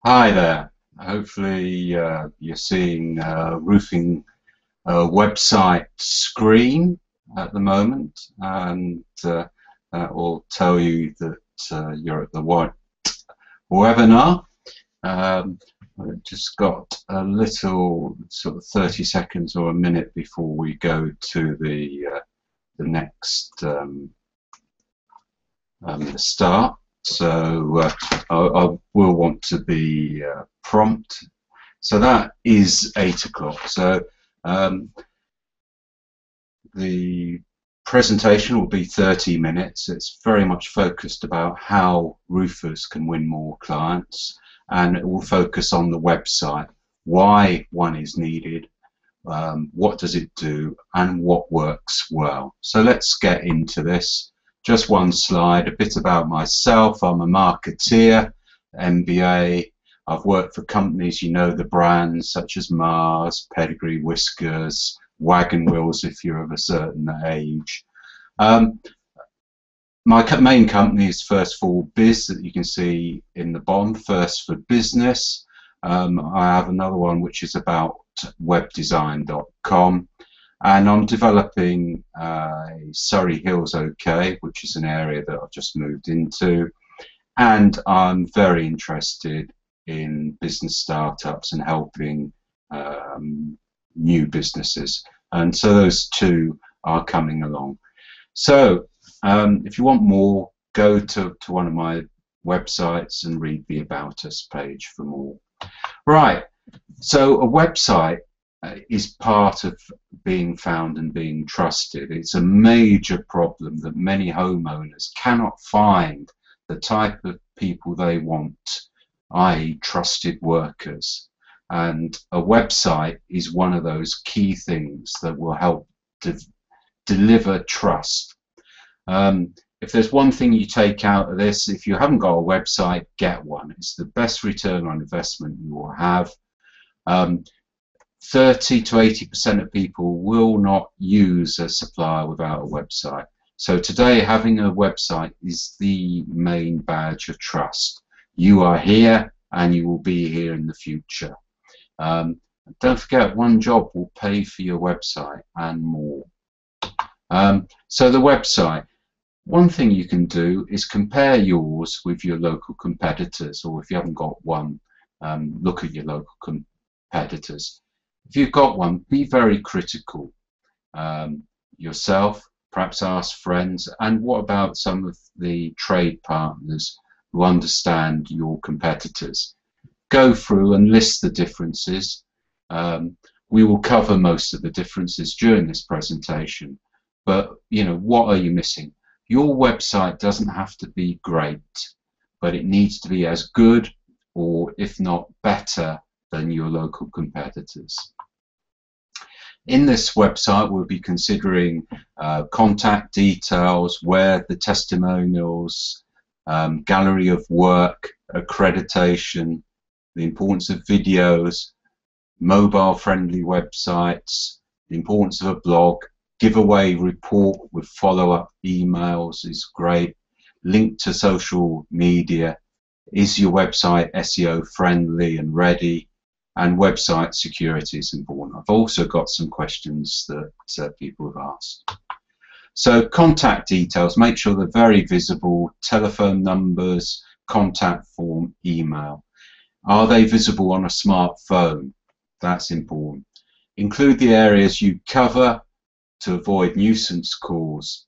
Hi there. Hopefully you're seeing roofing website screen at the moment, and that will tell you that you're at the webinar. I've just got a little sort of 30 seconds or a minute before we go to the next the start. So I will want to be prompt. So that is 8 o'clock. So um, the presentation will be 30 minutes. It's very much focused about how roofers can win more clients, and it will focus on the website, why one is needed, what does it do, and what works well. So let's get into this. Just one slide, a bit about myself. I'm a marketeer, MBA. I've worked for companies, you know the brands such as Mars, Pedigree, Whiskers, Wagon Wheels if you're of a certain age. Um, my main company is First for Biz, that you can see in the bottom, First for Business. I have another one which is about webdesign.com, and I'm developing Surrey Hills OK, which is an area that I've just moved into, and I'm very interested in business startups and helping new businesses, and so those two are coming along. So if you want more, go to one of my websites and read the About Us page for more. Right, so a website is part of being found and being trusted. It's a major problem that many homeowners cannot find the type of people they want, i.e. trusted workers. And a website is one of those key things that will help to deliver trust. If there's one thing you take out of this, if you haven't got a website, get one. It's the best return on investment you will have. 30 to 80% of people will not use a supplier without a website. So today, having a website is the main badge of trust. You are here and you will be here in the future. Don't forget, one job will pay for your website and more. So the website, one thing you can do is compare yours with your local competitors, or if you haven't got one, look at your local competitors. If you've got one, be very critical yourself, perhaps ask friends, and what about some of the trade partners who understand your competitors? Go through and list the differences. We will cover most of the differences during this presentation, but you know, what are you missing? Your website doesn't have to be great, but it needs to be as good, or if not better, than your local competitors. In this website, we'll be considering contact details, where the testimonials, gallery of work, accreditation, the importance of videos, mobile-friendly websites, the importance of a blog, giveaway report with follow-up emails is great, link to social media, is your website SEO friendly and ready, and website security is important. I've also got some questions that people have asked. So contact details, make sure they're very visible, telephone numbers, contact form, email. Are they visible on a smartphone? That's important. Include the areas you cover to avoid nuisance calls.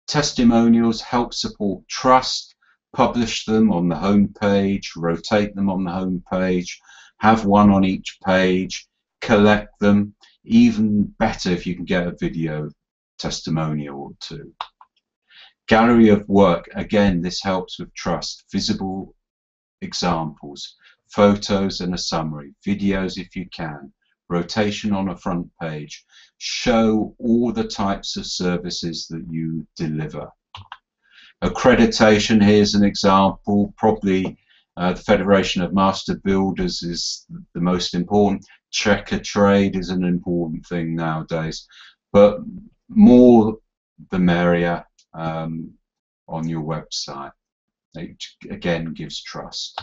Testimonials help support trust. Publish them on the home page, rotate them on the home page, have one on each page, collect them. Even better if you can get a video testimonial or two. Gallery of work, again, this helps with trust. Visible examples, photos and a summary, videos if you can, rotation on a front page, show all the types of services that you deliver. Accreditation, here's an example, probably the Federation of Master Builders is the most important. Checker trade is an important thing nowadays, but more the merrier on your website. It again gives trust.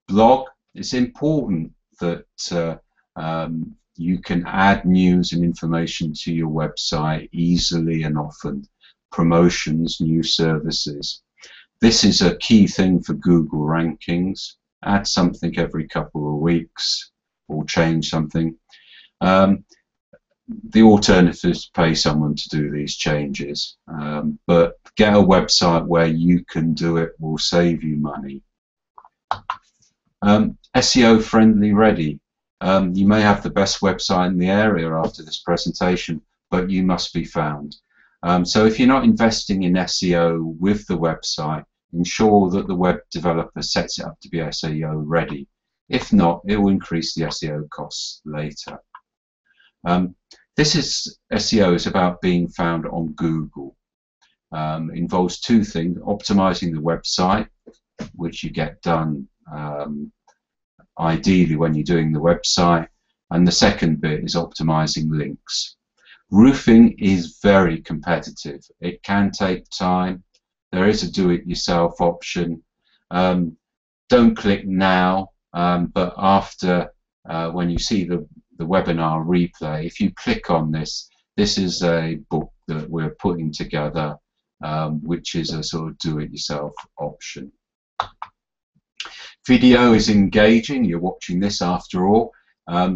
Blog, it's important that you can add news and information to your website easily and often. Promotions, new services. This is a key thing for Google rankings. Add something every couple of weeks or change something. The alternative is to pay someone to do these changes, but get a website where you can do it will save you money. SEO friendly ready. You may have the best website in the area after this presentation, but you must be found. So if you're not investing in SEO with the website, ensure that the web developer sets it up to be SEO ready. If not, it will increase the SEO costs later. SEO is about being found on Google. Involves two things: optimizing the website, which you get done ideally when you're doing the website, and the second bit is optimizing links. Roofing is very competitive. It can take time. There is a do-it-yourself option. Don't click now, but after, when you see the webinar replay, if you click on this, this is a book that we're putting together, which is a sort of do-it-yourself option. Video is engaging. You're watching this after all.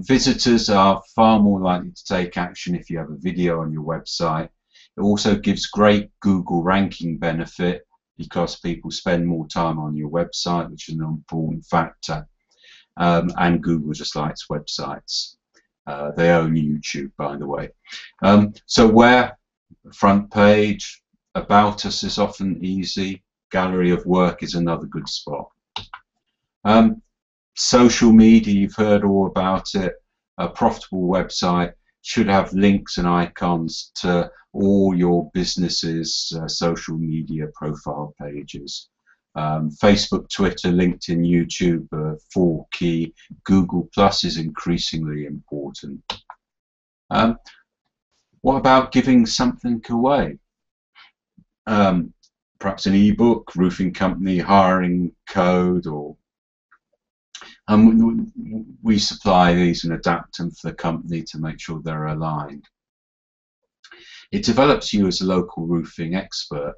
Visitors are far more likely to take action if you have a video on your website. It also gives great Google ranking benefit because people spend more time on your website, which is an important factor. And Google just likes websites. They own YouTube, by the way. So where? Front page. About us is often easy. Gallery of work is another good spot. Social media, you've heard all about it. A profitable website should have links and icons to all your businesses' social media profile pages. Facebook, Twitter, LinkedIn, YouTube are 4 key. Google Plus is increasingly important. What about giving something away? Perhaps an ebook, roofing company, hiring code, or we supply these and adapt them for the company to make sure they're aligned. It develops you as a local roofing expert,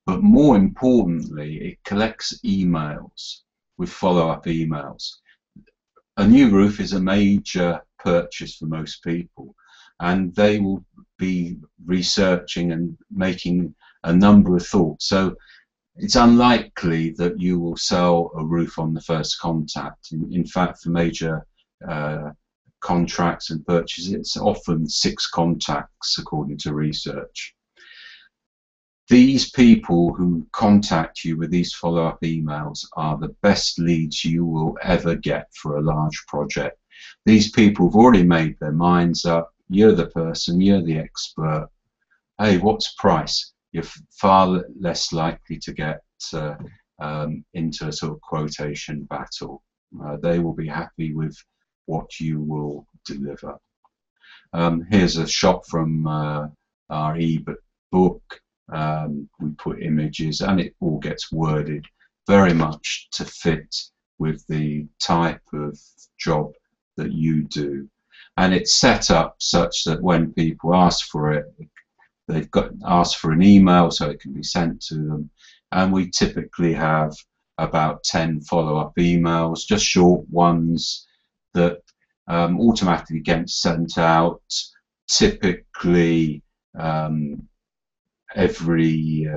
but more importantly, it collects emails with follow-up emails. A new roof is a major purchase for most people, and they will be researching and making a number of thoughts. So it's unlikely that you will sell a roof on the first contact. In fact, for major contracts and purchases, it's often 6 contacts according to research. These people who contact you with these follow-up emails are the best leads you will ever get for a large project. These people have already made their minds up. You're the person, you're the expert. Hey, what's price? You're far less likely to get into a sort of quotation battle. They will be happy with what you will deliver. Here's a shot from our e-book. We put images, and it all gets worded very much to fit with the type of job that you do. And it's set up such that when people ask for it, they've got asked for an email so it can be sent to them. And we typically have about 10 follow-up emails, just short ones that automatically get sent out, typically every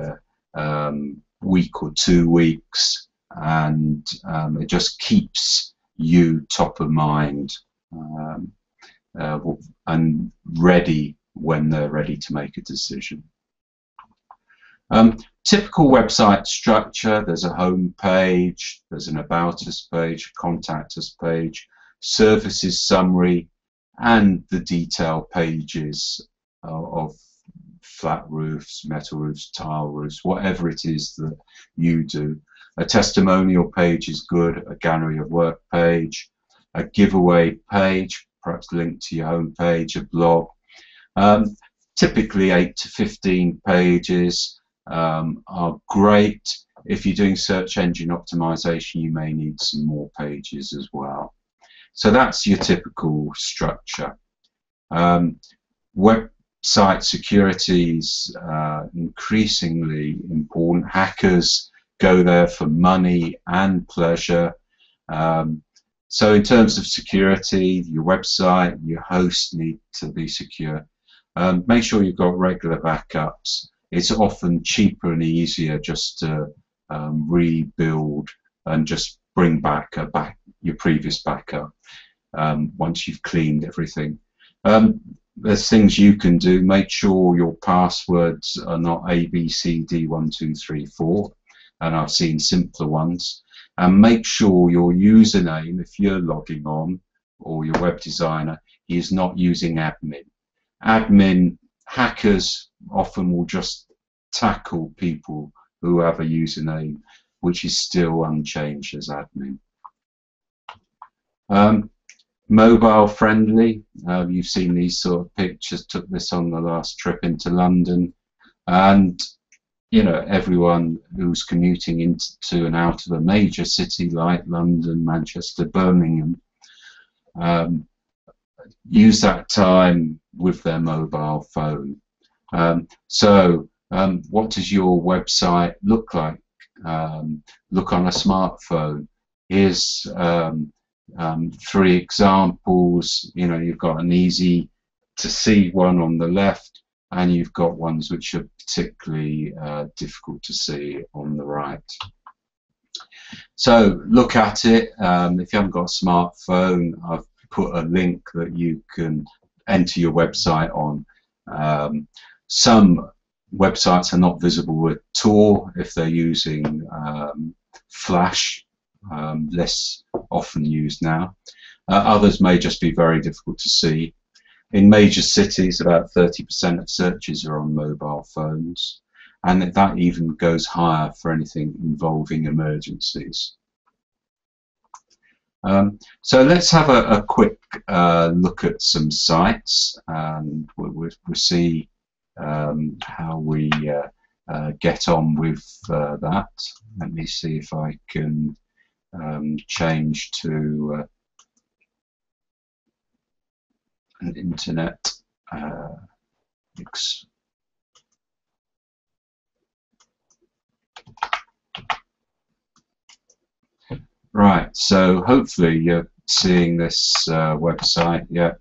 week or 2 weeks, and it just keeps you top of mind and ready when they're ready to make a decision. Typical website structure: there's a home page, there's an about us page, contact us page, services summary, and the detail pages of flat roofs, metal roofs, tile roofs, whatever it is that you do. A testimonial page is good, a gallery of work page, a giveaway page, perhaps linked to your home page, a blog. Typically 8 to 15 pages are great. if you're doing search engine optimization, you may need some more pages as well. So that's your typical structure. Website security is increasingly important. Hackers go there for money and pleasure. So in terms of security, your website, your host need to be secure. Make sure you've got regular backups. It's often cheaper and easier just to rebuild and just bring back your previous backup once you've cleaned everything. There's things you can do. Make sure your passwords are not ABCD1234, and I've seen simpler ones. And make sure your username, if you're logging on, or your web designer, is not using admin. Admin hackers often will just tackle people who have a username which is still unchanged as admin. Mobile friendly, you've seen these sort of pictures. Took this on the last trip into London, and you know, everyone who's commuting into and out of a major city like London, Manchester, Birmingham, use that time with their mobile phone. What does your website look like? Look on a smartphone. Here's 3 examples. You know, you've got an easy to see one on the left, and you've got ones which are particularly difficult to see on the right. So look at it. If you haven't got a smartphone, I've put a link that you can enter your website on. Some websites are not visible at all if they're using Flash, less often used now. Others may just be very difficult to see. In major cities, about 30% of searches are on mobile phones, and that even goes higher for anything involving emergencies. So let's have a quick look at some sites, and we'll see how we get on with that. Let me see if I can change to an internet right, so hopefully you're seeing this website. Yeah.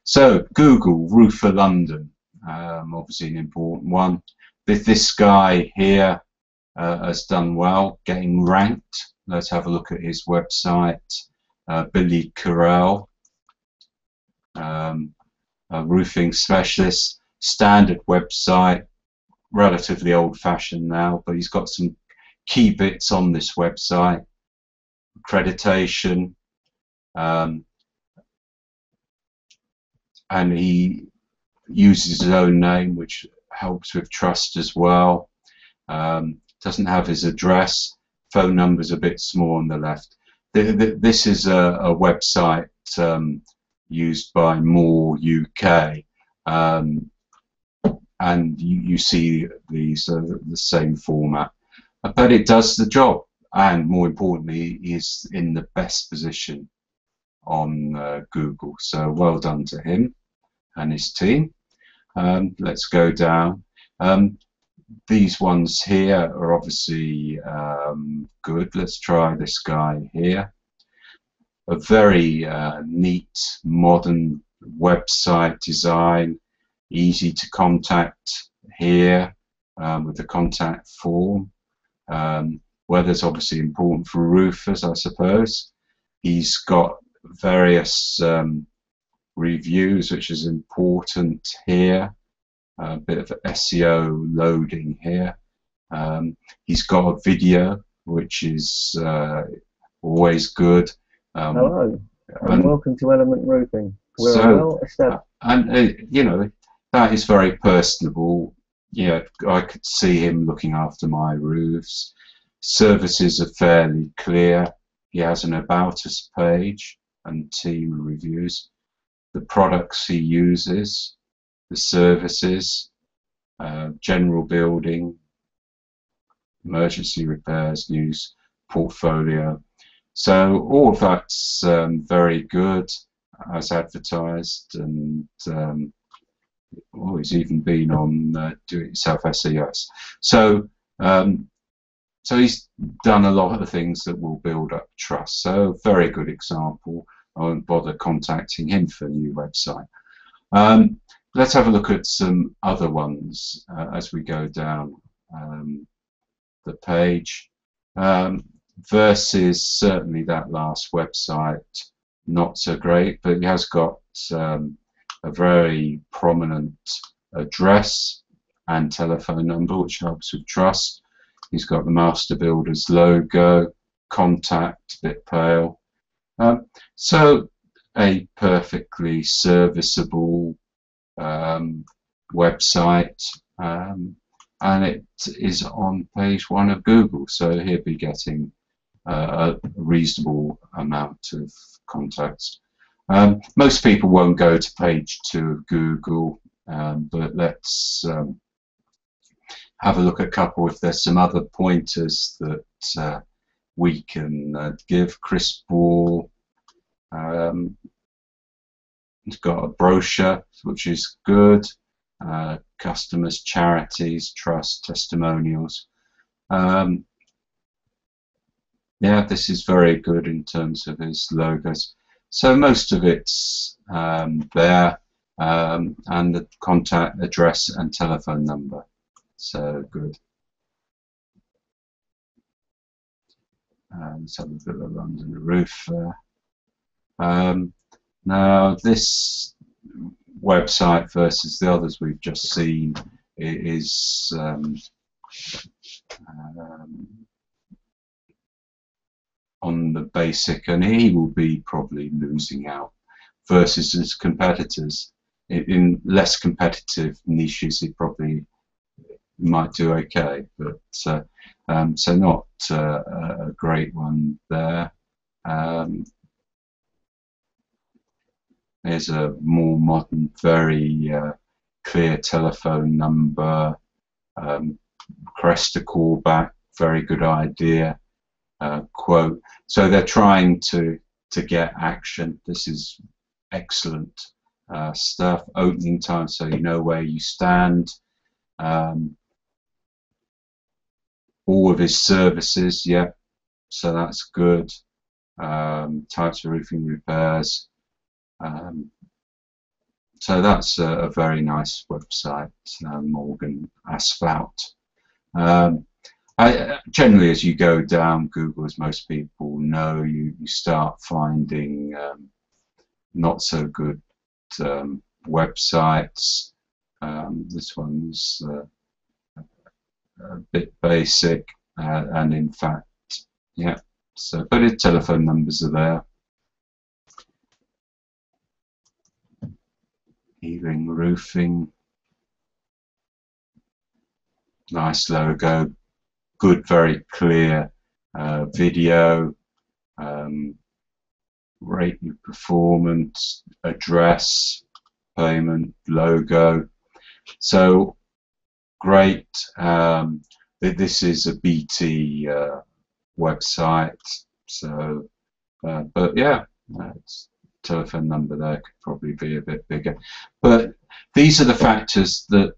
So Google Roofer London, obviously an important one. This guy here has done well, getting ranked. Let's have a look at his website. Billy Carell, a roofing specialist, standard website, relatively old-fashioned now, but he's got some key bits on this website. Accreditation, and he uses his own name, which helps with trust as well. Doesn't have his address. Phone number's a bit small on the left. This is a website used by More UK, and you see these the same format, but it does the job, and more importantly is in the best position on Google. So well done to him and his team. Let's go down. These ones here are obviously good. Let's try this guy here. A very neat, modern website design, easy to contact here with the contact form. Weather's obviously important for roofers, I suppose. He's got various reviews, which is important here. A bit of SEO loading here. He's got a video, which is always good. Hello, and welcome to Element Roofing. We're well established. And you know, that is very personable. Yeah, I could see him looking after my roofs. Services are fairly clear. He has an About Us page and team reviews. The products he uses, the services, general building, emergency repairs, news, portfolio. So all of that's very good as advertised, and he's even been on do-it-yourself SES. So so he's done a lot of things that will build up trust. So very good example. I won't bother contacting him for a new website. Let's have a look at some other ones as we go down the page. Versus certainly that last website, not so great, but he has got a very prominent address and telephone number, which helps with trust. He's got the Master Builders logo, contact, a bit pale. So a perfectly serviceable website, and it is on page 1 of Google, so he'll be getting a reasonable amount of contacts. Most people won't go to page 2 of Google, but let's have a look at a couple if there's some other pointers that we can give. Chris Ball, he's got a brochure, which is good. Customers, charities, trust, testimonials. Yeah, this is very good in terms of his logos. So most of it's there, and the contact address and telephone number. So good. Let's have a look at the London roof. Now this website versus the others we've just seen is on the basic, and he will be probably losing out versus his competitors. In less competitive niches he probably might do okay, but so not a great one there. There's a more modern, very clear telephone number, request a call back, very good idea, quote. So they're trying to get action. This is excellent stuff. Opening time, so you know where you stand. All of his services, yeah, so that's good. Types of roofing repairs. So that's a very nice website, Morgan Asphalt. Generally, as you go down Google, as most people know, you start finding not so good websites. This one's a bit basic, and in fact, yeah. So, but his telephone numbers are there. Ealing Roofing, nice logo, good, very clear video, rate your performance, address, payment, logo. So great. This is a BT website, so but yeah, it's telephone number there could probably be a bit bigger, but these are the factors that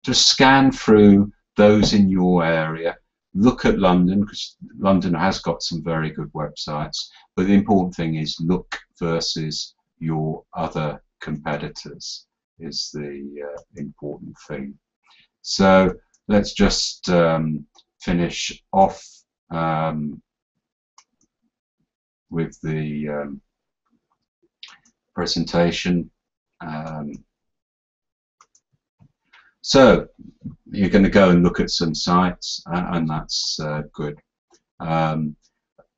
just scan through those in your area. Look at London, because London has got some very good websites, but the important thing is look versus your other competitors is the important thing. So let's just finish off with the presentation. So you're going to go and look at some sites, and that's good.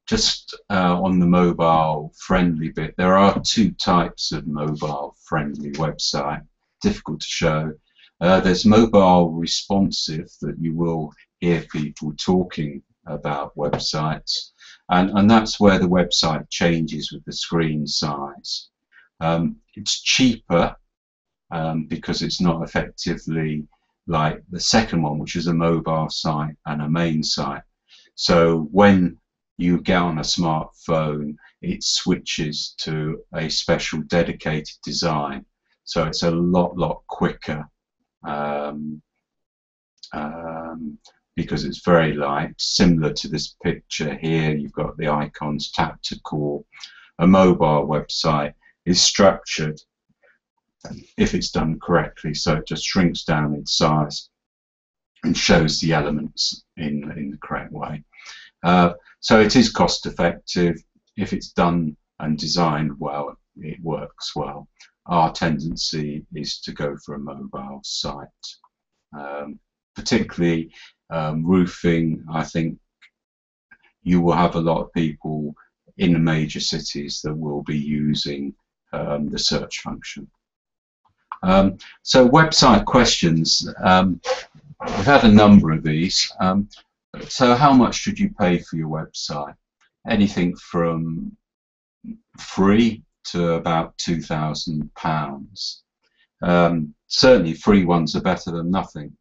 Just on the mobile friendly bit, there are 2 types of mobile friendly website, difficult to show. There's mobile responsive, that you will hear people talking about websites, and that's where the website changes with the screen size. It's cheaper because it's not effectively like the second one, which is a mobile site and a main site. So when you get on a smartphone, it switches to a special dedicated design. So it's a lot quicker because it's very light. Similar to this picture here, you've got the icons, tap to call. A mobile website is structured, if it's done correctly, so it just shrinks down in size and shows the elements in the correct way. So it is cost effective. If it's done and designed well, it works well. Our tendency is to go for a mobile site. Particularly roofing, I think you will have a lot of people in the major cities that will be using the search function. So website questions, we've had a number of these. So how much should you pay for your website? Anything from free to about £2,000. Certainly free ones are better than nothing.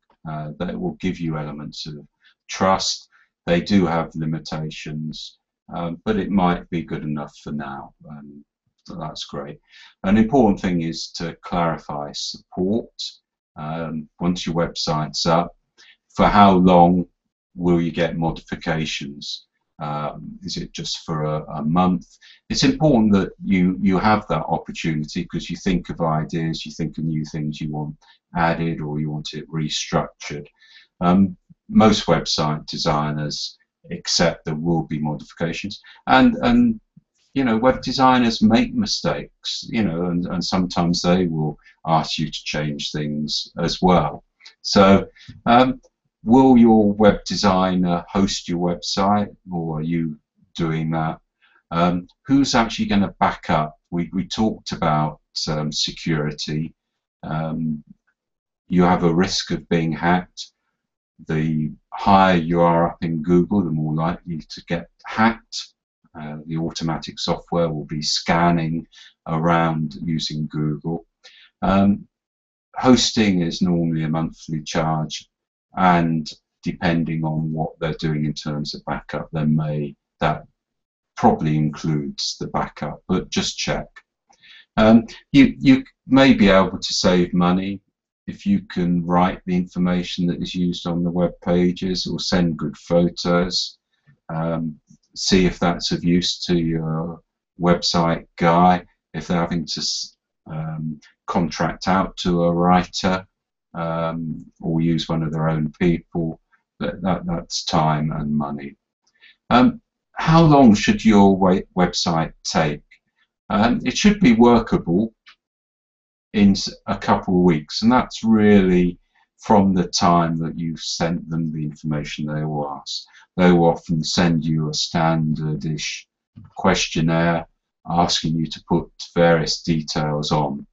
They will give you elements of trust. They do have limitations, but it might be good enough for now. So that's great. An important thing is to clarify support. Once your website's up, for how long will you get modifications? Is it just for a month? It's important that you have that opportunity, because you think of ideas, you think of new things you want added or you want it restructured. Most website designers accept there will be modifications, and you know, web designers make mistakes, you know, and sometimes they will ask you to change things as well. So will your web designer host your website, or are you doing that? Who's actually going to back up? We talked about security. You have a risk of being hacked. The higher you are up in Google, the more likely to get hacked. The automatic software will be scanning around using Google. Hosting is normally a monthly charge, and depending on what they're doing in terms of backup, that probably includes the backup, but just check. You may be able to save money if you can write the information that is used on the web pages, or send good photos. See if that's of use to your website guy. If they're having to contract out to a writer, or use one of their own people, that's time and money. How long should your website take? It should be workable in a couple of weeks, and that's really from the time that you've sent them the information they will ask. They will often send you a standard-ish questionnaire asking you to put various details on.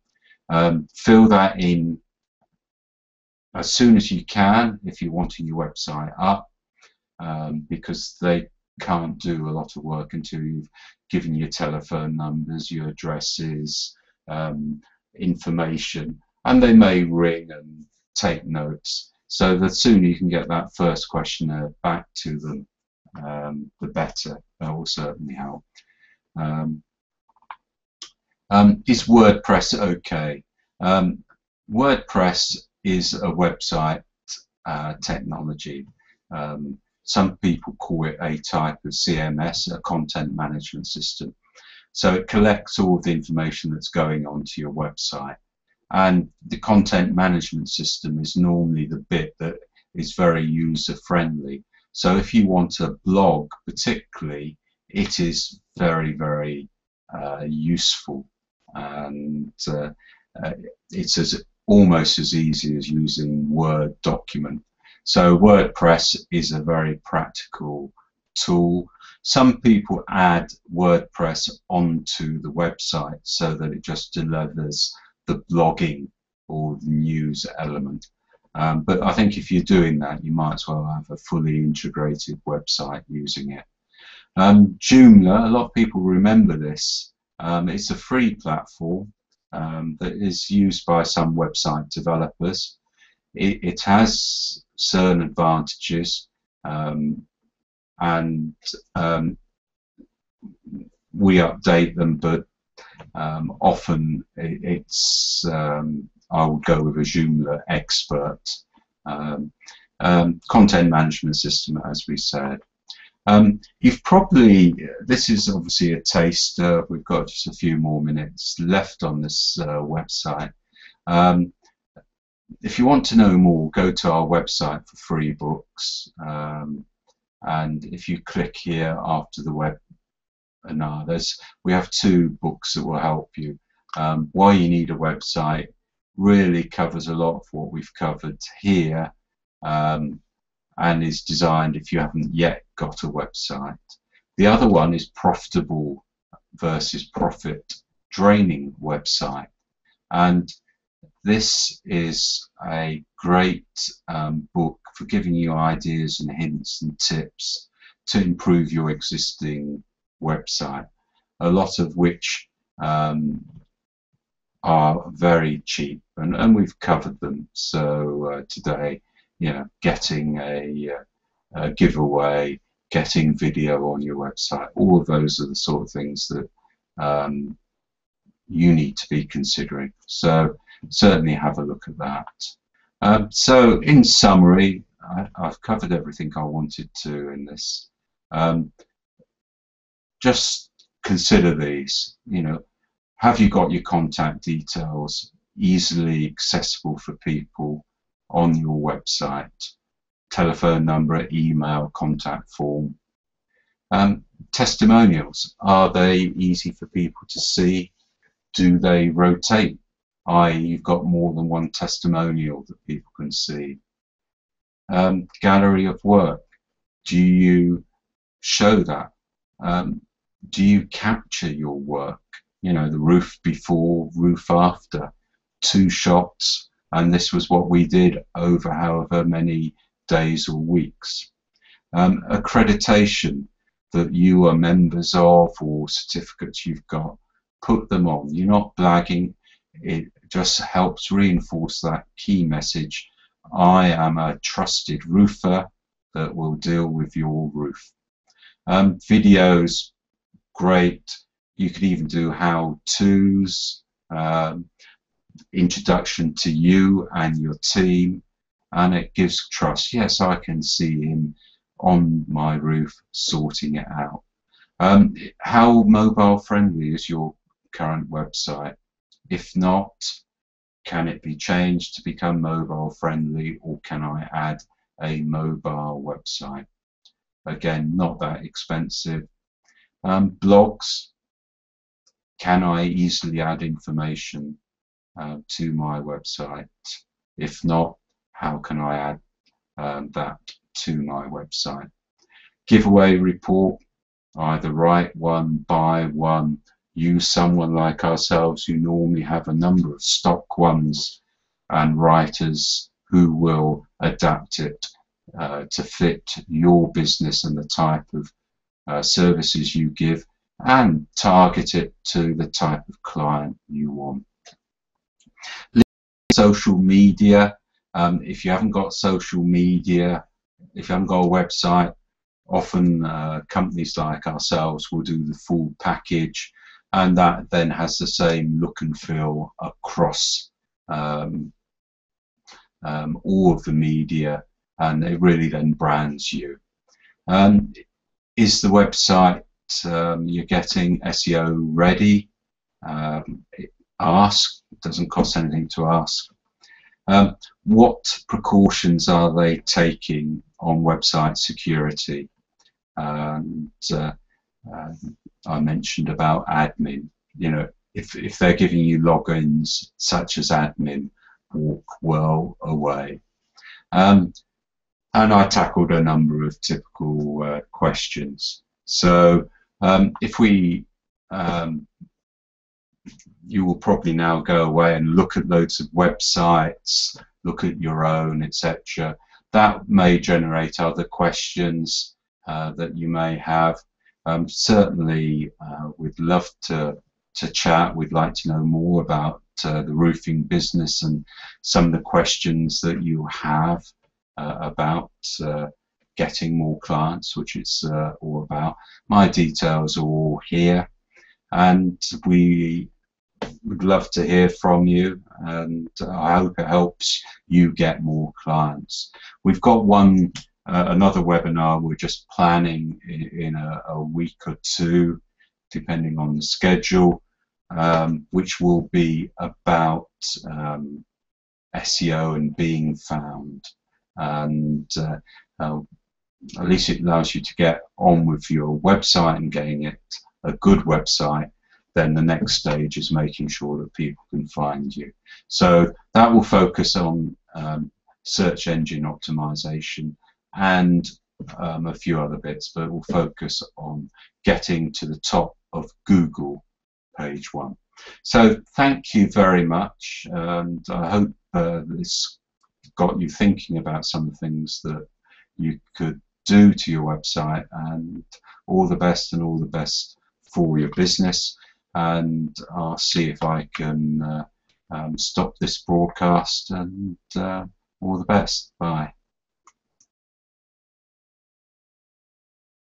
Fill that in as soon as you can if you're wanting your website up, because they can't do a lot of work until you've given your telephone numbers, your addresses, information, and they may ring and take notes. So the sooner you can get that first questionnaire back to them, the better. That will certainly help. Is WordPress okay? WordPress is a website technology. Some people call it a type of CMS, a content management system. So it collects all of the information that's going onto your website. And the content management system is normally the bit that is very user-friendly. So if you want a blog particularly, it is very useful, and it's almost as easy as using Word document. So WordPress is a very practical tool. Some people add WordPress onto the website so that it just delivers the blogging or the news element. But I think if you're doing that, you might as well have a fully integrated website using it. Joomla, a lot of people remember this. It's a free platform that is used by some website developers. it has certain advantages, and we update them, but often it's I would go with a Joomla expert content management system, as we said. You've probably, this is obviously a taster. We've got just a few more minutes left on this website. If you want to know more, go to our website for free books, and if you click here after the webinar, we have 2 books that will help you. Why you need a website really covers a lot of what we've covered here, and is designed if you haven't yet got a website. The other one is profitable versus profit draining website, and this is a great book for giving you ideas and hints and tips to improve your existing website, a lot of which are very cheap, and we've covered them. So today, you know, getting a giveaway, getting video on your website, all of those are the sort of things that you need to be considering. So certainly have a look at that. So in summary, I've covered everything I wanted to in this. Just consider these. You know, have you got your contact details easily accessible for people on your website? Telephone number, email, contact form. Testimonials, are they easy for people to see? Do they rotate? i.e., you've got more than one testimonial that people can see. Gallery of work, do you show that? Do you capture your work? You know, the roof before, roof after, 2 shots, and this was what we did over however many days or weeks. Accreditation that you are members of, or certificates you've got, put them on. You're not blagging. It just helps reinforce that key message. I am a trusted roofer that will deal with your roof. Videos, great. You could even do how-tos, introduction to you and your team, and it gives trust. Yes, I can see him on my roof sorting it out. How mobile friendly is your current website? If not, can it be changed to become mobile friendly, or can I add a mobile website? Again, not that expensive. Blogs, can I easily add information to my website? If not, how can I add that to my website? Giveaway report, either write one, buy one, use someone like ourselves who normally have a number of stock ones, and writers who will adapt it to fit your business and the type of services you give, and target it to the type of client you want. Social media, if you haven't got social media, if you haven't got a website, often companies like ourselves will do the full package, and that then has the same look and feel across all of the media, and it really then brands you. Is the website you're getting SEO ready? Ask, it doesn't cost anything to ask. What precautions are they taking on website security? And I mentioned about admin. You know, if they're giving you logins such as admin, walk well away. And I tackled a number of typical questions. So if we, you will probably now go away and look at loads of websites, look at your own, etc. That may generate other questions that you may have. Certainly, we'd love to to chat. We'd like to know more about the roofing business and some of the questions that you have about getting more clients, which it's all about. My details are all here, and we would love to hear from you, and I hope it helps you get more clients. We've got another webinar we're just planning in a week or two, depending on the schedule, which will be about SEO and being found, and at least it allows you to get on with your website and getting it a good website. Then the next stage is making sure that people can find you. So that will focus on search engine optimization and a few other bits, but it will focus on getting to the top of Google page 1. So thank you very much, and I hope this got you thinking about some of the things that you could do to your website, and all the best for your business. And I'll see if I can stop this broadcast, and all the best. Bye.